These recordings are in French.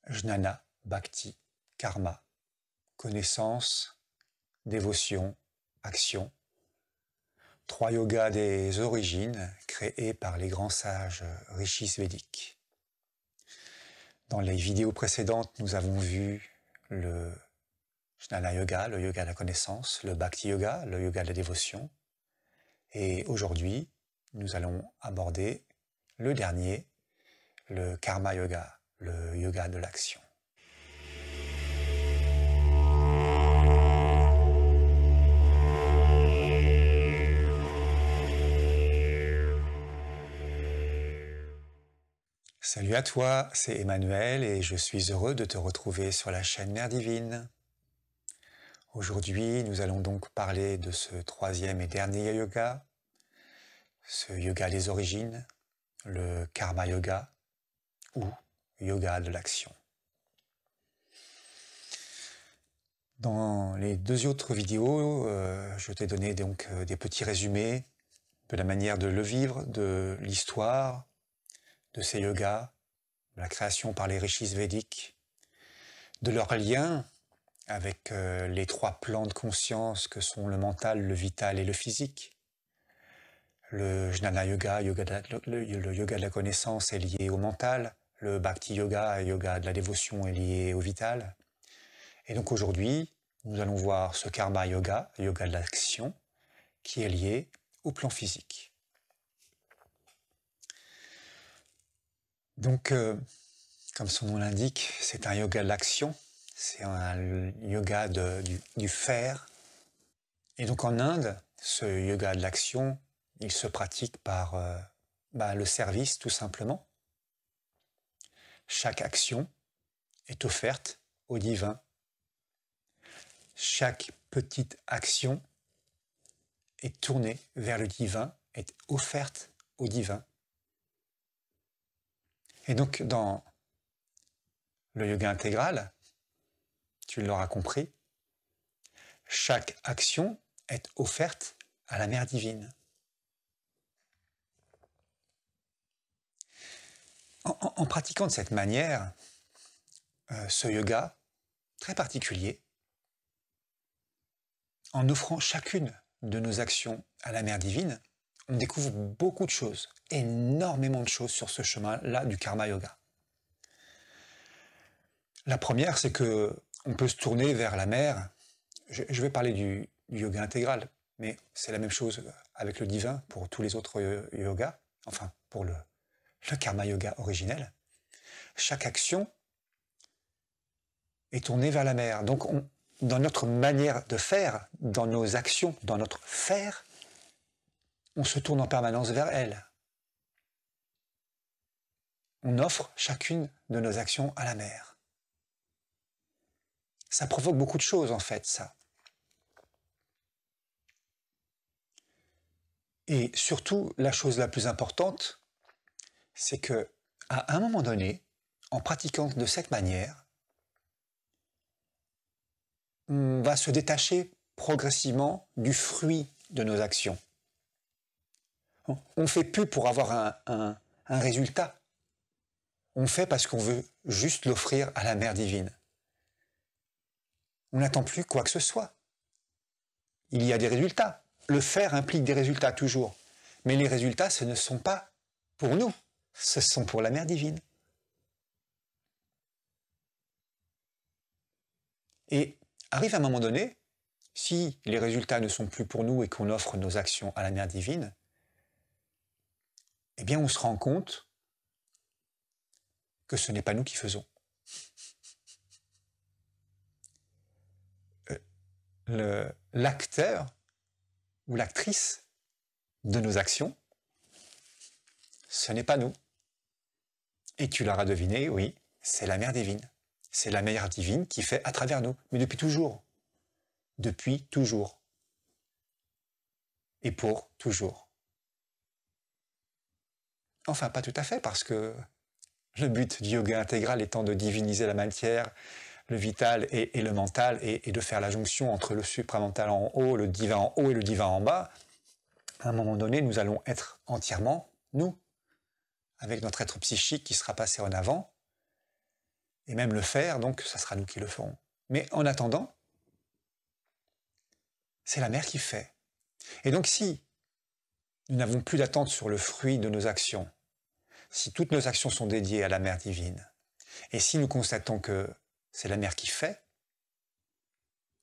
jnana, bhakti, karma, connaissance, dévotion, action. 3 yogas des origines créés par les grands sages rishis védiques. Dans les vidéos précédentes, nous avons vu le jnana yoga, le yoga de la connaissance, le bhakti yoga, le yoga de la dévotion. Et aujourd'hui, nous allons aborder le dernier, le karma yoga, le yoga de l'action. Salut à toi, c'est Emmanuel et je suis heureux de te retrouver sur la chaîne Mère Divine. Aujourd'hui, nous allons donc parler de ce 3e et dernier yoga, ce yoga des origines, le karma yoga ou yoga de l'action. Dans les 2 autres vidéos, je t'ai donné donc des petits résumés de la manière de le vivre, de l'histoire, de ces yogas, de la création par les rishis védiques, de leur lien avec les 3 plans de conscience que sont le mental, le vital et le physique. Le jnana yoga, le yoga de la connaissance est lié au mental, le bhakti yoga, yoga de la dévotion est lié au vital. Et donc aujourd'hui, nous allons voir ce karma yoga, yoga de l'action, qui est lié au plan physique. Donc, comme son nom l'indique, c'est un yoga de l'action, c'est un yoga du faire. Et donc en Inde, ce yoga de l'action, il se pratique par le service tout simplement. Chaque action est offerte au divin. Chaque petite action est tournée vers le divin, est offerte au divin. Et donc dans le yoga intégral, tu l'auras compris, chaque action est offerte à la Mère Divine. En pratiquant de cette manière, ce yoga très particulier, en offrant chacune de nos actions à la Mère Divine, on découvre beaucoup de choses, énormément de choses sur ce chemin-là du karma yoga. La première, c'est que on peut se tourner vers la Mère. Je vais parler du yoga intégral, mais c'est la même chose avec le divin pour tous les autres yogas, enfin pour le karma yoga originel. Chaque action est tournée vers la Mère. Donc dans notre manière de faire, dans nos actions, dans notre faire, on se tourne en permanence vers elle. On offre chacune de nos actions à la Mère. Ça provoque beaucoup de choses en fait, ça. Et surtout, la chose la plus importante, c'est que à un moment donné, en pratiquant de cette manière, on va se détacher progressivement du fruit de nos actions. On ne fait plus pour avoir un résultat. On fait parce qu'on veut juste l'offrir à la Mère Divine. On n'attend plus quoi que ce soit. Il y a des résultats. Le faire implique des résultats toujours. Mais les résultats, ce ne sont pas pour nous. Ce sont pour la Mère Divine. Et arrive un moment donné, si les résultats ne sont plus pour nous et qu'on offre nos actions à la Mère Divine, eh bien on se rend compte que ce n'est pas nous qui faisons. L'acteur ou l'actrice de nos actions, ce n'est pas nous. Et tu l'auras deviné, oui, c'est la Mère Divine. C'est la Mère Divine qui fait à travers nous, mais depuis toujours. Depuis toujours. Et pour toujours. Enfin, pas tout à fait, parce que le but du yoga intégral étant de diviniser la matière, le vital et le mental, et de faire la jonction entre le supramental en haut, le divin en haut et le divin en bas, à un moment donné, nous allons être entièrement nous, avec notre être psychique qui sera passé en avant, et même le faire, donc ça sera nous qui le ferons. Mais en attendant, c'est la mer qui fait. Et donc si nous n'avons plus d'attente sur le fruit de nos actions, si toutes nos actions sont dédiées à la mer divine, et si nous constatons que c'est la mer qui fait,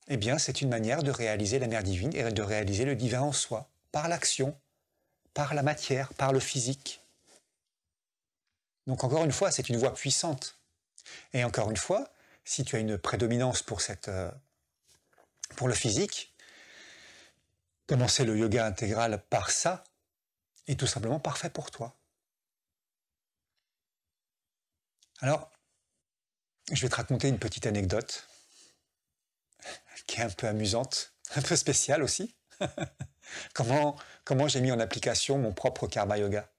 eh bien c'est une manière de réaliser la mer divine et de réaliser le divin en soi, par l'action, par la matière, par le physique. Donc encore une fois, c'est une voie puissante. Et encore une fois, si tu as une prédominance pour le physique, commencer le yoga intégral par ça est tout simplement parfait pour toi. Alors, je vais te raconter une petite anecdote qui est un peu amusante, un peu spéciale aussi. Comment j'ai mis en application mon propre karma yoga.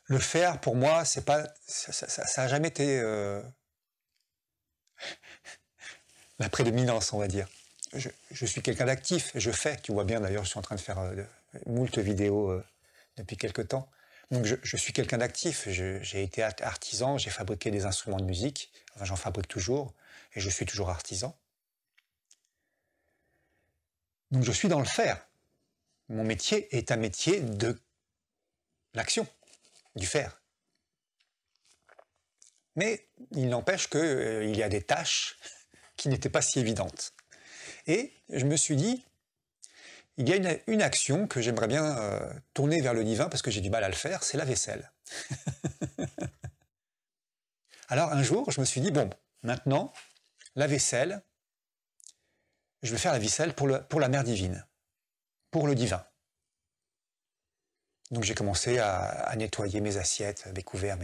Le faire, pour moi, ça n'a jamais été la prédominance, on va dire. Je suis quelqu'un d'actif, je fais, tu vois bien d'ailleurs, je suis en train de faire moult vidéos depuis quelque temps. Donc je suis quelqu'un d'actif, j'ai été artisan, j'ai fabriqué des instruments de musique, enfin j'en fabrique toujours, et je suis toujours artisan. Donc je suis dans le faire. Mon métier est un métier de l'action, du faire. Mais il n'empêche qu'il y a des tâches qui n'étaient pas si évidentes. Et je me suis dit, il y a une action que j'aimerais bien tourner vers le divin parce que j'ai du mal à le faire, c'est la vaisselle. Alors un jour, je me suis dit, bon, maintenant, la vaisselle, je vais faire la vaisselle pour la mère divine, pour le divin. Donc j'ai commencé à nettoyer mes assiettes, mes couverts,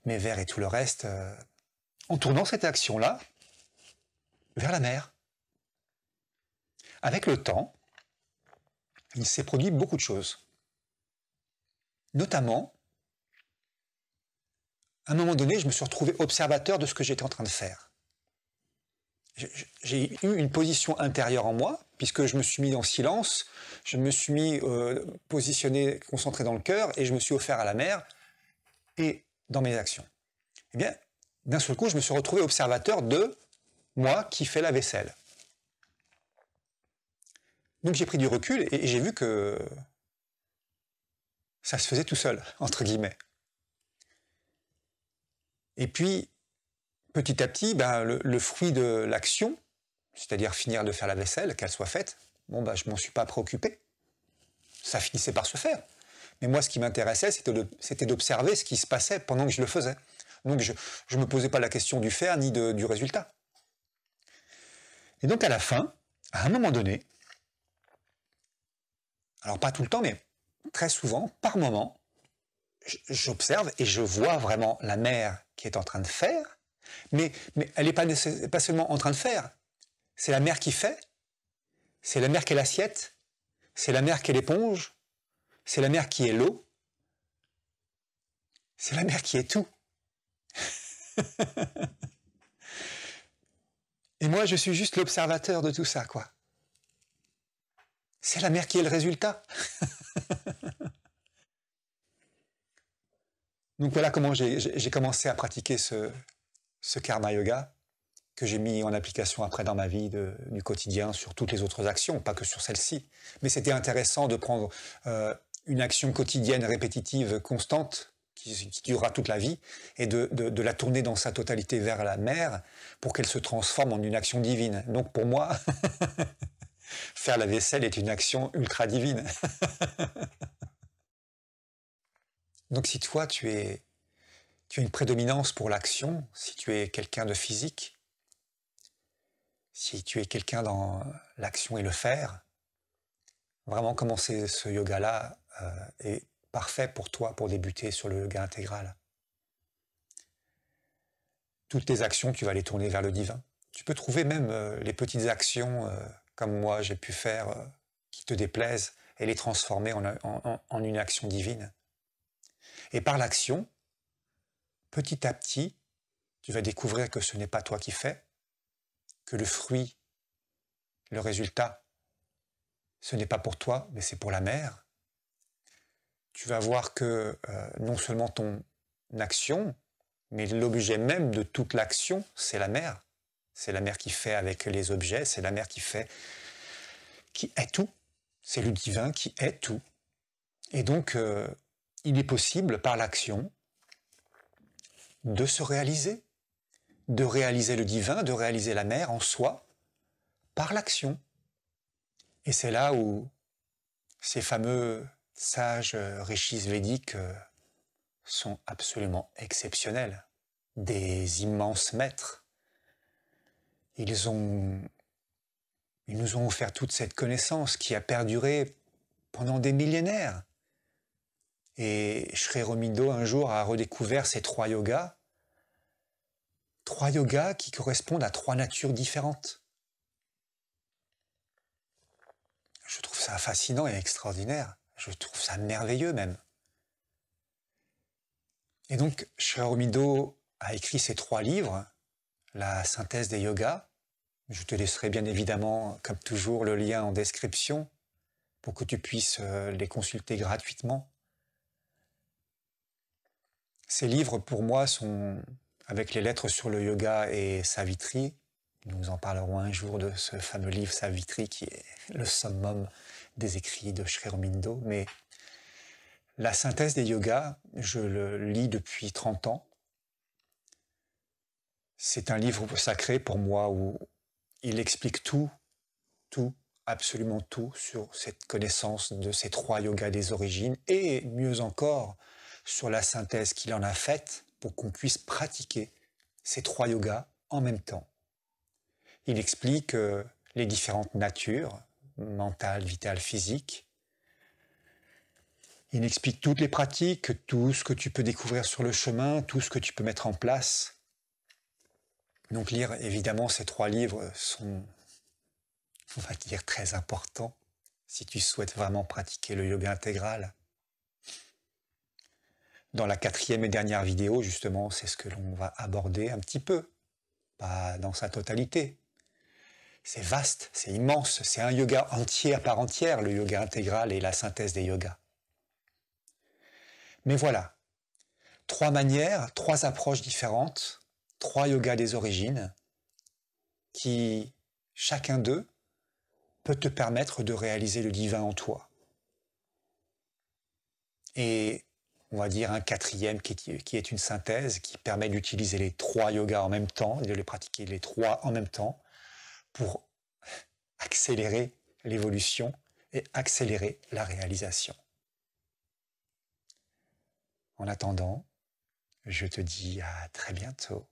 mes verres et tout le reste, en tournant cette action-là vers la mer. Avec le temps, il s'est produit beaucoup de choses. Notamment, à un moment donné, je me suis retrouvé observateur de ce que j'étais en train de faire. J'ai eu une position intérieure en moi, puisque je me suis mis en silence, je me suis mis positionné, concentré dans le cœur, et je me suis offert à la mer et dans mes actions. Eh bien, d'un seul coup, je me suis retrouvé observateur de moi qui fais la vaisselle. Donc j'ai pris du recul et j'ai vu que ça se faisait tout seul, entre guillemets. Et puis, petit à petit, le fruit de l'action, c'est-à-dire finir de faire la vaisselle, qu'elle soit faite, bon, je ne m'en suis pas préoccupé. Ça finissait par se faire. Mais moi, ce qui m'intéressait, c'était d'observer ce qui se passait pendant que je le faisais. Donc, je ne me posais pas la question du faire ni du résultat. Et donc, à la fin, à un moment donné, alors pas tout le temps, mais très souvent, par moment, j'observe et je vois vraiment la mère qui est en train de faire, mais elle n'est pas seulement en train de faire, c'est la mère qui fait, c'est la mère qui est l'assiette, c'est la mère qui est l'éponge, c'est la mère qui est l'eau, c'est la mère qui est tout. Et moi, je suis juste l'observateur de tout ça, quoi. C'est la mère qui est le résultat. Donc voilà comment j'ai commencé à pratiquer ce karma yoga que j'ai mis en application après dans ma vie du quotidien sur toutes les autres actions, pas que sur celle-ci. Mais c'était intéressant de prendre une action quotidienne, répétitive, constante, qui durera toute la vie, et de la tourner dans sa totalité vers la mer pour qu'elle se transforme en une action divine. Donc pour moi, faire la vaisselle est une action ultra divine. Donc si toi, tu as une prédominance pour l'action, si tu es quelqu'un de physique, si tu es quelqu'un dans l'action et le faire, vraiment commencer ce yoga-là est parfait pour toi pour débuter sur le yoga intégral. Toutes tes actions, tu vas les tourner vers le divin. Tu peux trouver même les petites actions, comme moi j'ai pu faire, qui te déplaisent, et les transformer en une action divine. Et par l'action, petit à petit, tu vas découvrir que ce n'est pas toi qui fais, que le fruit, le résultat, ce n'est pas pour toi, mais c'est pour la mer. Tu vas voir que non seulement ton action mais l'objet même de toute l'action, c'est la mer. C'est la mer qui fait avec les objets, c'est la mer qui est tout. C'est le divin qui est tout. Et donc, il est possible, par l'action, de se réaliser, de réaliser le divin, de réaliser la mer en soi, par l'action. Et c'est là où ces fameux sages rishis védiques sont absolument exceptionnels, des immenses maîtres. Ils nous ont offert toute cette connaissance qui a perduré pendant des millénaires. Et Sri Aurobindo un jour a redécouvert ces trois yogas qui correspondent à trois natures différentes. Je trouve ça fascinant et extraordinaire. Je trouve ça merveilleux même. Et donc, Sri Aurobindo a écrit ces trois livres, la synthèse des yogas. Je te laisserai bien évidemment, comme toujours, le lien en description pour que tu puisses les consulter gratuitement. Ces livres, pour moi, sont, avec les lettres sur le yoga et Savitri, nous en parlerons un jour de ce fameux livre Savitri qui est le summum des écrits de Sri Aurobindo, mais la synthèse des yogas, je le lis depuis 30 ans. C'est un livre sacré pour moi où il explique tout, absolument tout sur cette connaissance de ces trois yogas des origines et mieux encore sur la synthèse qu'il en a faite pour qu'on puisse pratiquer ces trois yogas en même temps. Il explique les différentes natures, mentale, vitale, physique. Il explique toutes les pratiques, tout ce que tu peux découvrir sur le chemin, tout ce que tu peux mettre en place. Donc lire évidemment ces trois livres sont, on va dire, très importants si tu souhaites vraiment pratiquer le yoga intégral. Dans la 4e et dernière vidéo, justement, c'est ce que l'on va aborder un petit peu, pas dans sa totalité. C'est vaste, c'est immense, c'est un yoga entier à part entière, le yoga intégral et la synthèse des yogas. Mais voilà, trois manières, trois approches différentes, trois yogas des origines, qui, chacun d'eux, peut te permettre de réaliser le divin en toi. Et on va dire un 4e qui est une synthèse qui permet d'utiliser les trois yogas en même temps, de les pratiquer les trois en même temps pour accélérer l'évolution et accélérer la réalisation. En attendant, je te dis à très bientôt.